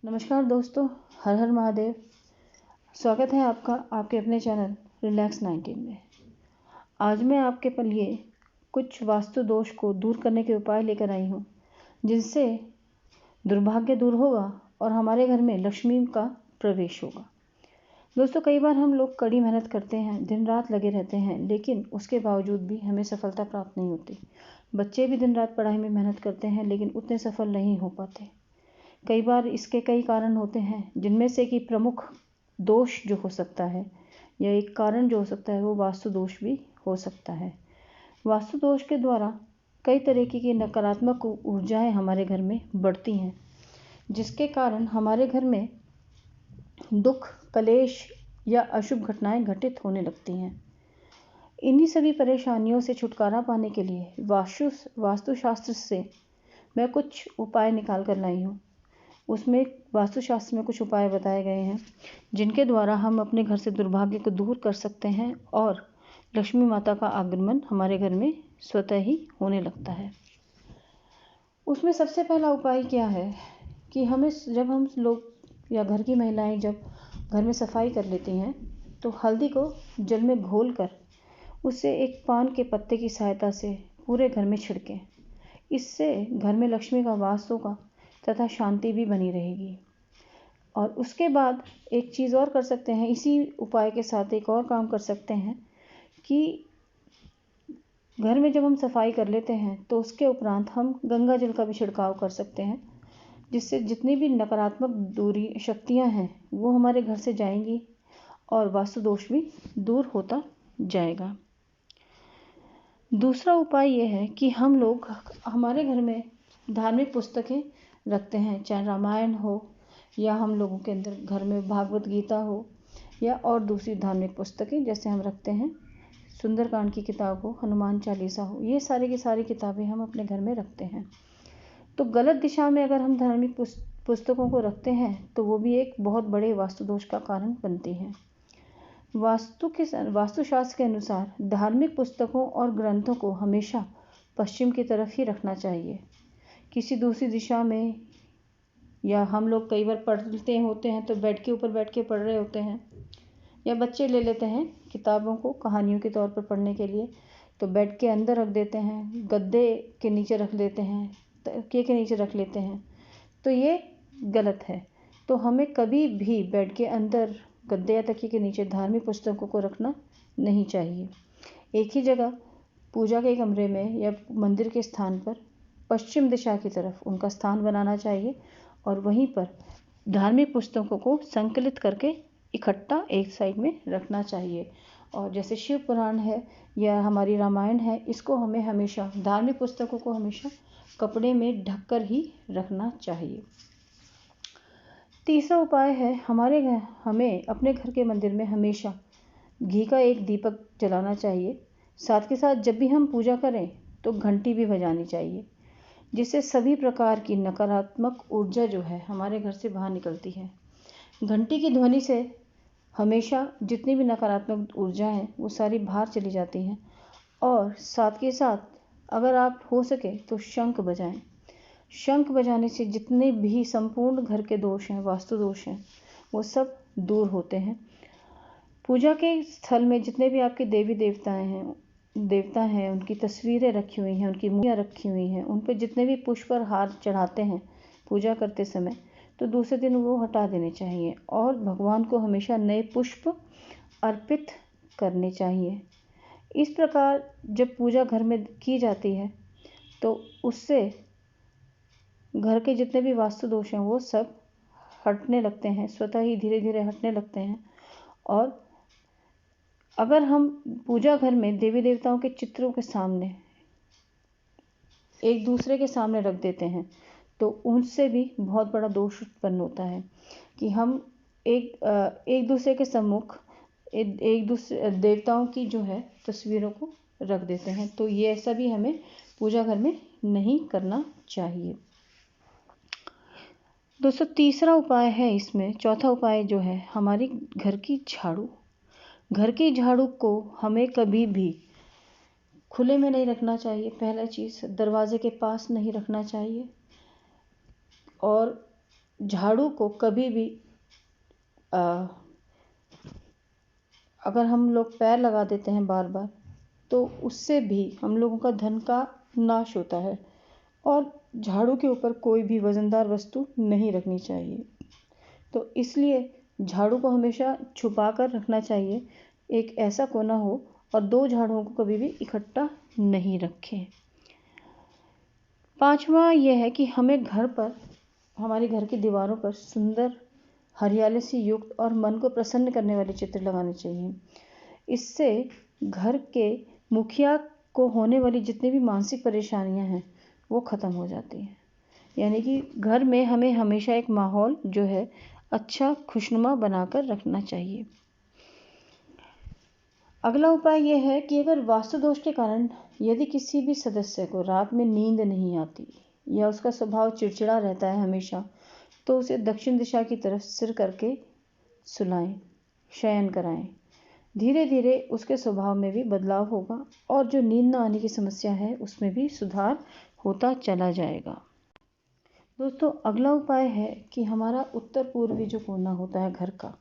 नमस्कार दोस्तों, हर हर महादेव। स्वागत है आपका आपके अपने चैनल रिलैक्स 19 में। आज मैं आपके लिए कुछ वास्तु दोष को दूर करने के उपाय लेकर आई हूँ, जिनसे दुर्भाग्य दूर होगा और हमारे घर में लक्ष्मी का प्रवेश होगा। दोस्तों, कई बार हम लोग कड़ी मेहनत करते हैं, दिन रात लगे रहते हैं, लेकिन उसके बावजूद भी हमें सफलता प्राप्त नहीं होती। बच्चे भी दिन रात पढ़ाई में मेहनत करते हैं, लेकिन उतने सफल नहीं हो पाते। कई बार इसके कई कारण होते हैं, जिनमें से कि प्रमुख दोष जो हो सकता है या एक कारण जो हो सकता है वो वास्तु दोष भी हो सकता है। वास्तु दोष के द्वारा कई तरीके की नकारात्मक ऊर्जाएं हमारे घर में बढ़ती हैं, जिसके कारण हमारे घर में दुख, कलेश या अशुभ घटनाएं घटित होने लगती हैं। इन्हीं सभी परेशानियों से छुटकारा पाने के लिए वास्तुशास्त्र से मैं कुछ उपाय निकाल कर लाई हूँ। उसमें वास्तुशास्त्र में कुछ उपाय बताए गए हैं, जिनके द्वारा हम अपने घर से दुर्भाग्य को दूर कर सकते हैं और लक्ष्मी माता का आगमन हमारे घर में स्वतः ही होने लगता है। उसमें सबसे पहला उपाय क्या है कि जब हम लोग या घर की महिलाएं जब घर में सफाई कर लेती हैं, तो हल्दी को जल में घोलकर उसे एक पान के पत्ते की सहायता से पूरे घर में छिड़कें। इससे घर में लक्ष्मी का वास होगा तथा शांति भी बनी रहेगी। और उसके बाद एक चीज़ और कर सकते हैं, इसी उपाय के साथ एक और काम कर सकते हैं कि घर में जब हम सफाई कर लेते हैं तो उसके उपरांत हम गंगा जल का भी छिड़काव कर सकते हैं, जिससे जितनी भी नकारात्मक शक्तियां हैं वो हमारे घर से जाएंगी और वास्तु दोष भी दूर होता जाएगा। दूसरा उपाय यह है कि हम लोग हमारे घर में धार्मिक पुस्तकें रखते हैं, चाहे रामायण हो या हम लोगों के अंदर घर में भागवत गीता हो या और दूसरी धार्मिक पुस्तकें, जैसे हम रखते हैं सुंदरकांड की किताब हो, हनुमान चालीसा हो, ये सारी की सारी किताबें हम अपने घर में रखते हैं। तो गलत दिशा में अगर हम धार्मिक पुस्तकों को रखते हैं तो वो भी एक बहुत बड़े वास्तु दोष का कारण बनती हैं। वास्तुशास्त्र के अनुसार धार्मिक पुस्तकों और ग्रंथों को हमेशा पश्चिम की तरफ ही रखना चाहिए। किसी दूसरी दिशा में, या हम लोग कई बार पढ़ते होते हैं तो बेड के ऊपर बैठ के पढ़ रहे होते हैं, या बच्चे ले लेते हैं किताबों को कहानियों के तौर पर पढ़ने के लिए, तो बेड के अंदर रख देते हैं, गद्दे के नीचे रख लेते हैं, तकिए के नीचे रख लेते हैं, तो ये गलत है। तो हमें कभी भी बेड के अंदर, गद्दे या तकिए के नीचे धार्मिक पुस्तकों को रखना नहीं चाहिए। एक ही जगह पूजा के कमरे में या मंदिर के स्थान पर पश्चिम दिशा की तरफ उनका स्थान बनाना चाहिए और वहीं पर धार्मिक पुस्तकों को संकलित करके इकट्ठा एक साइड में रखना चाहिए। और जैसे शिव पुराण है या हमारी रामायण है, इसको हमें हमेशा, धार्मिक पुस्तकों को हमेशा कपड़े में ढककर ही रखना चाहिए। तीसरा उपाय है, हमें अपने घर के मंदिर में हमेशा घी का एक दीपक जलाना चाहिए। साथ के साथ जब भी हम पूजा करें तो घंटी भी बजानी चाहिए, जिससे सभी प्रकार की नकारात्मक ऊर्जा जो है हमारे घर से बाहर निकलती है। घंटी की ध्वनि से हमेशा जितनी भी नकारात्मक ऊर्जा है वो सारी बाहर चली जाती हैं। और साथ के साथ अगर आप हो सके तो शंख बजाएं। शंख बजाने से जितने भी संपूर्ण घर के दोष हैं, वास्तु दोष हैं, वो सब दूर होते हैं। पूजा के स्थल में जितने भी आपके देवी देवता हैं, उनकी तस्वीरें रखी हुई हैं, उनकी मूर्तियाँ रखी हुई हैं, उन पर जितने भी पुष्प और हार चढ़ाते हैं पूजा करते समय, तो दूसरे दिन वो हटा देने चाहिए और भगवान को हमेशा नए पुष्प अर्पित करने चाहिए। इस प्रकार जब पूजा घर में की जाती है तो उससे घर के जितने भी वास्तु दोष हैं वो सब हटने लगते हैं, स्वतः ही धीरे धीरे हटने लगते हैं। और अगर हम पूजा घर में देवी देवताओं के चित्रों के सामने एक दूसरे के सामने रख देते हैं तो उनसे भी बहुत बड़ा दोष उत्पन्न होता है कि हम एक दूसरे के सम्मुख एक दूसरे देवताओं की जो है तस्वीरों को रख देते हैं। तो ये ऐसा भी हमें पूजा घर में नहीं करना चाहिए। दोस्तों, तीसरा उपाय है इसमें, चौथा उपाय जो है हमारी घर की झाड़ू। घर की झाड़ू को हमें कभी भी खुले में नहीं रखना चाहिए। पहला चीज़, दरवाजे के पास नहीं रखना चाहिए। और झाड़ू को कभी भी अगर हम लोग पैर लगा देते हैं बार बार, तो उससे भी हम लोगों का धन का नाश होता है। और झाड़ू के ऊपर कोई भी वज़नदार वस्तु नहीं रखनी चाहिए। तो इसलिए झाड़ू को हमेशा छुपा कर रखना चाहिए। एक ऐसा कोना हो, और 2 झाड़ुओं को कभी भी इकट्ठा नहीं रखें। 5वां यह है कि हमें घर पर, हमारे घर की दीवारों पर सुंदर हरियाली से युक्त और मन को प्रसन्न करने वाले चित्र लगाने चाहिए। इससे घर के मुखिया को होने वाली जितनी भी मानसिक परेशानियां हैं वो ख़त्म हो जाती हैं। यानी कि घर में हमें हमेशा एक माहौल जो है अच्छा खुशनुमा बनाकर रखना चाहिए। अगला उपाय यह है कि अगर वास्तु दोष के कारण यदि किसी भी सदस्य को रात में नींद नहीं आती या उसका स्वभाव चिड़चिड़ा रहता है हमेशा, तो उसे दक्षिण दिशा की तरफ सिर करके सुलाएं, शयन कराएं। धीरे धीरे उसके स्वभाव में भी बदलाव होगा और जो नींद न आने की समस्या है उसमें भी सुधार होता चला जाएगा। दोस्तों, अगला उपाय है कि हमारा उत्तर पूर्वी जो कोना होता है घर का,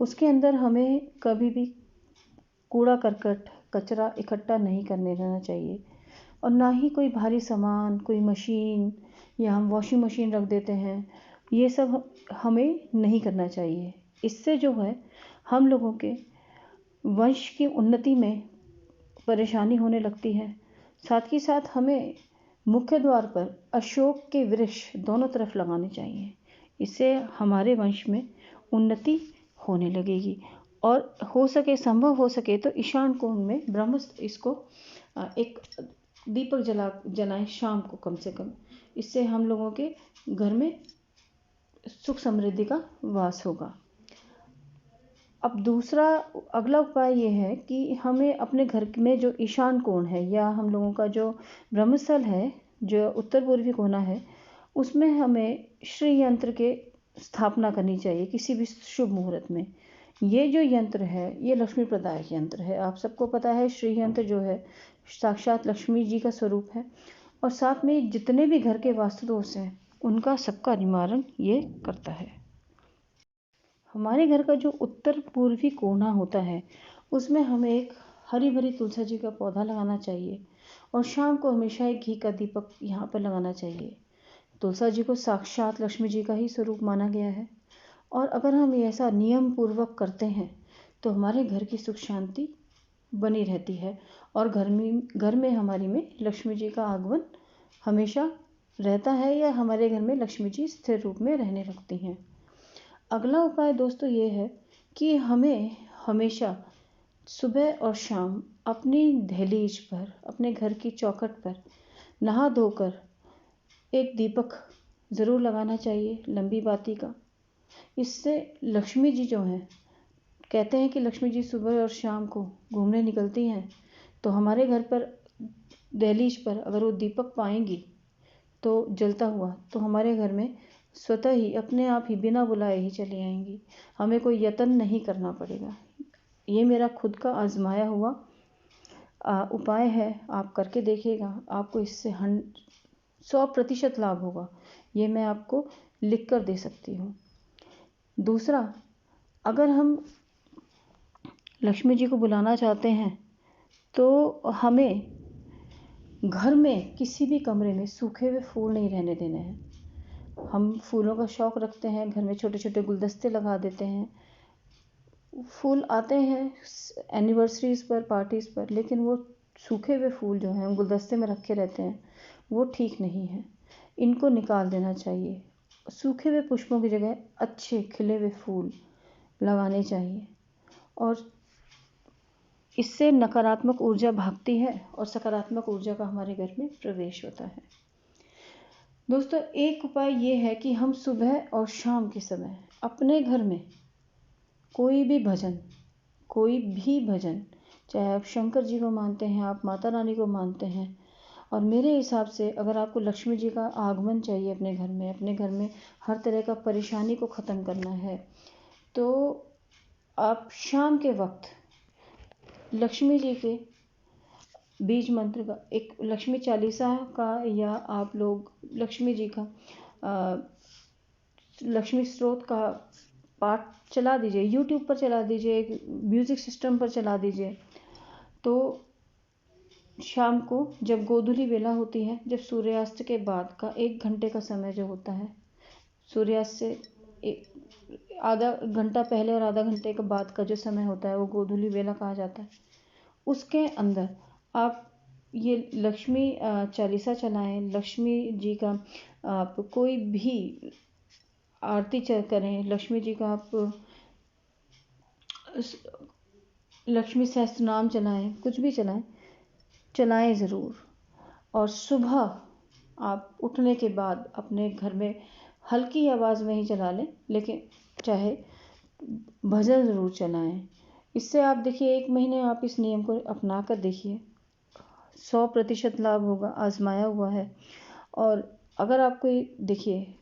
उसके अंदर हमें कभी भी कूड़ा करकट कचरा इकट्ठा नहीं करने देना चाहिए। और ना ही कोई भारी सामान, कोई मशीन, या हम वॉशिंग मशीन रख देते हैं, ये सब हमें नहीं करना चाहिए। इससे जो है हम लोगों के वंश की उन्नति में परेशानी होने लगती है। साथ ही साथ हमें मुख्य द्वार पर अशोक के वृक्ष दोनों तरफ लगाने चाहिए। इससे हमारे वंश में उन्नति होने लगेगी। और हो सके, संभव हो सके तो ईशान कोण में ब्रह्मस्त्र इसको एक दीपक जलाएं शाम को कम से कम। इससे हम लोगों के घर में सुख समृद्धि का वास होगा। अब दूसरा अगला उपाय ये है कि हमें अपने घर में जो ईशान कोण है या हम लोगों का जो ब्रह्मस्थल है, जो उत्तर पूर्वी कोना है, उसमें हमें श्री यंत्र के स्थापना करनी चाहिए किसी भी शुभ मुहूर्त में। ये जो यंत्र है ये लक्ष्मी प्रदायक यंत्र है। आप सबको पता है श्री यंत्र जो है साक्षात लक्ष्मी जी का स्वरूप है। और साथ में जितने भी घर के वास्तु दोष हैं उनका सबका निवारण ये करता है। हमारे घर का जो उत्तर पूर्वी कोना होता है उसमें हमें एक हरी भरी तुलसी जी का पौधा लगाना चाहिए। और शाम को हमेशा एक घी का दीपक यहाँ पर लगाना चाहिए। तुलसी जी को साक्षात लक्ष्मी जी का ही स्वरूप माना गया है। और अगर हम ऐसा नियम पूर्वक करते हैं तो हमारे घर की सुख शांति बनी रहती है और घर में हमारी में लक्ष्मी जी का आगमन हमेशा रहता है, या हमारे घर में लक्ष्मी जी स्थिर रूप में रहने लगती हैं। अगला उपाय दोस्तों ये है कि हमें हमेशा सुबह और शाम अपनी दहलीज पर, अपने घर की चौखट पर नहा धोकर एक दीपक ज़रूर लगाना चाहिए, लंबी बाती का। इससे लक्ष्मी जी जो हैं, कहते हैं कि लक्ष्मी जी सुबह और शाम को घूमने निकलती हैं, तो हमारे घर पर दहलीज पर अगर वो दीपक पाएंगी तो जलता हुआ, तो हमारे घर में स्वतः ही अपने आप ही बिना बुलाए ही चली आएंगी। हमें कोई यत्न नहीं करना पड़ेगा। ये मेरा खुद का आजमाया हुआ उपाय है। आप करके देखिएगा, आपको इससे 100% लाभ होगा। ये मैं आपको लिख कर दे सकती हूँ। दूसरा, अगर हम लक्ष्मी जी को बुलाना चाहते हैं तो हमें घर में किसी भी कमरे में सूखे हुए फूल नहीं रहने देने हैं। हम फूलों का शौक़ रखते हैं, घर में छोटे छोटे गुलदस्ते लगा देते हैं। फूल आते हैं एनिवर्सरीज़ पर, पार्टीज़ पर, लेकिन वो सूखे हुए फूल जो हैं गुलदस्ते में रखे रहते हैं, वो ठीक नहीं है। इनको निकाल देना चाहिए। सूखे हुए पुष्पों की जगह अच्छे खिले हुए फूल लगाने चाहिए। और इससे नकारात्मक ऊर्जा भागती है और सकारात्मक ऊर्जा का हमारे घर में प्रवेश होता है। दोस्तों, एक उपाय ये है कि हम सुबह और शाम के समय अपने घर में कोई भी भजन, चाहे आप शंकर जी को मानते हैं, आप माता रानी को मानते हैं, और मेरे हिसाब से अगर आपको लक्ष्मी जी का आगमन चाहिए अपने घर में हर तरह का परेशानी को ख़त्म करना है, तो आप शाम के वक्त लक्ष्मी जी के बीज मंत्र का, एक लक्ष्मी चालीसा का, या आप लोग लक्ष्मी जी का लक्ष्मी स्रोत का पाठ चला दीजिए, यूट्यूब पर चला दीजिए, म्यूज़िक सिस्टम पर चला दीजिए। तो शाम को जब गोधूली बेला होती है, जब सूर्यास्त के बाद का 1 घंटे का समय जो होता है, सूर्यास्त से आधा घंटा पहले और आधा घंटे के बाद का जो समय होता है वो गोधूली बेला कहा जाता है। उसके अंदर आप ये लक्ष्मी चालीसा चलाएं, लक्ष्मी जी का आप कोई भी आरती करें, लक्ष्मी जी का आप लक्ष्मी सहस्त्र नाम चलाएं, कुछ भी चलाएं ज़रूर। और सुबह आप उठने के बाद अपने घर में हल्की आवाज़ में ही चला लें, लेकिन चाहे भजन ज़रूर चलाएं। इससे आप देखिए 1 महीने आप इस नियम को अपना कर देखिए, 100% लाभ होगा, आजमाया हुआ है। और अगर आपको देखिए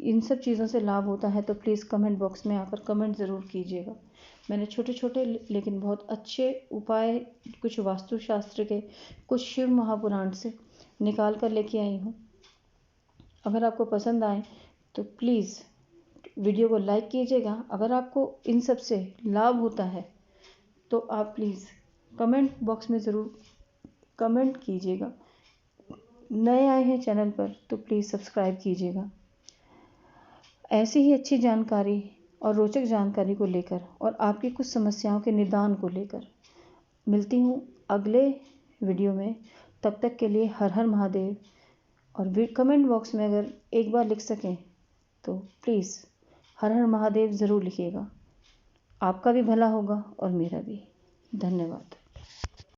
इन सब चीज़ों से लाभ होता है तो प्लीज़ कमेंट बॉक्स में आकर कमेंट ज़रूर कीजिएगा। मैंने छोटे छोटे लेकिन बहुत अच्छे उपाय कुछ वास्तुशास्त्र के, कुछ शिव महापुराण से निकाल कर लेके आई हूँ। अगर आपको पसंद आए तो प्लीज़ वीडियो को लाइक कीजिएगा। अगर आपको इन सब से लाभ होता है तो आप प्लीज़ कमेंट बॉक्स में ज़रूर कमेंट कीजिएगा। नए आए हैं चैनल पर तो प्लीज़ सब्सक्राइब कीजिएगा। ऐसी ही अच्छी जानकारी और रोचक जानकारी को लेकर और आपकी कुछ समस्याओं के निदान को लेकर मिलती हूँ अगले वीडियो में। तब तक के लिए हर हर महादेव। और कमेंट बॉक्स में अगर एक बार लिख सकें तो प्लीज़ हर हर महादेव ज़रूर लिखिएगा। आपका भी भला होगा और मेरा भी। धन्यवाद।